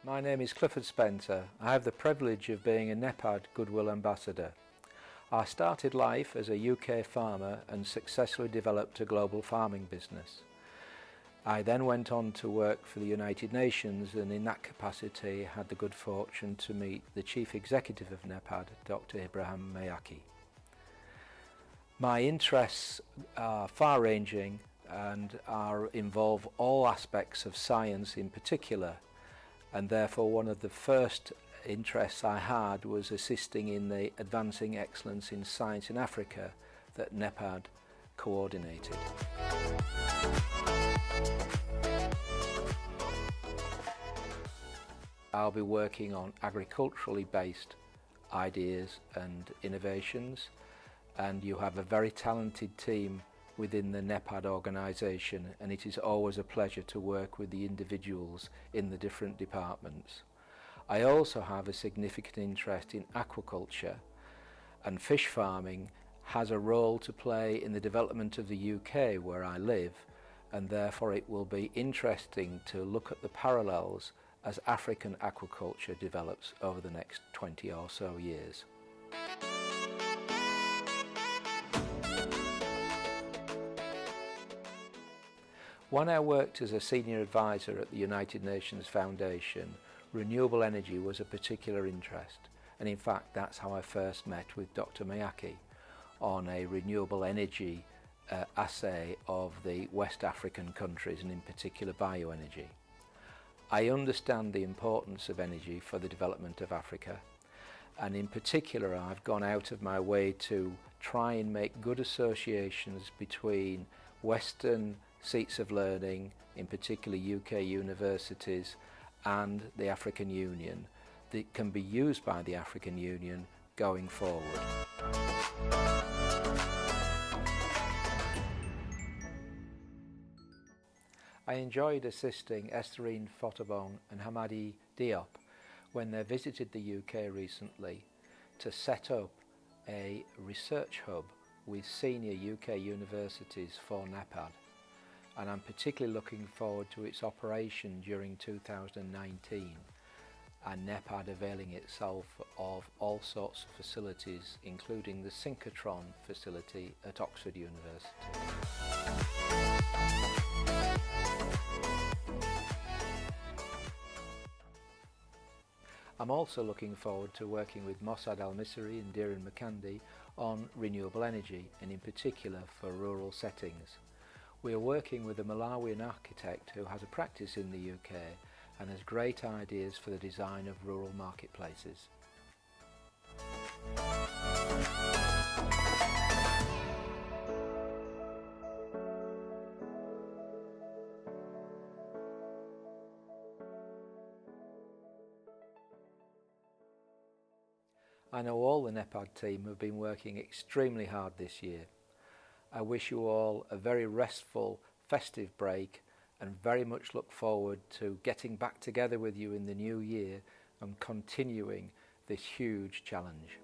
My name is Clifford Spencer. I have the privilege of being a NEPAD Goodwill Ambassador. I started life as a UK farmer and successfully developed a global farming business. I then went on to work for the United Nations, and in that capacity had the good fortune to meet the Chief Executive of NEPAD, Dr. Ibrahim Mayaki. My interests are far-ranging and involve all aspects of science in particular, and therefore one of the first interests I had was assisting in the Advancing Excellence in Science in Africa that NEPAD coordinated. I'll be working on agriculturally based ideas and innovations, and you have a very talented team within the NEPAD organisation, and it is always a pleasure to work with the individuals in the different departments. I also have a significant interest in aquaculture, and fish farming has a role to play in the development of the UK where I live, and therefore it will be interesting to look at the parallels as African aquaculture develops over the next 20 or so years. When I worked as a senior advisor at the United Nations Foundation, renewable energy was a particular interest, and in fact that's how I first met with Dr. Mayaki on a renewable energy assay of the West African countries, and in particular bioenergy. I understand the importance of energy for the development of Africa, and in particular I've gone out of my way to try and make good associations between Western seats of learning, in particular UK universities, and the African Union that can be used by the African Union going forward. I enjoyed assisting Estherine Fotobong and Hamadi Diop when they visited the UK recently to set up a research hub with senior UK universities for NEPAD, and I'm particularly looking forward to its operation during 2019 and NEPAD availing itself of all sorts of facilities, including the synchrotron facility at Oxford University. I'm also looking forward to working with Mossad Al-Misri and Diran Makandi on renewable energy, and in particular for rural settings. We are working with a Malawian architect who has a practice in the UK and has great ideas for the design of rural marketplaces. I know all the NEPAD team have been working extremely hard this year. I wish you all a very restful, festive break, and very much look forward to getting back together with you in the new year and continuing this huge challenge.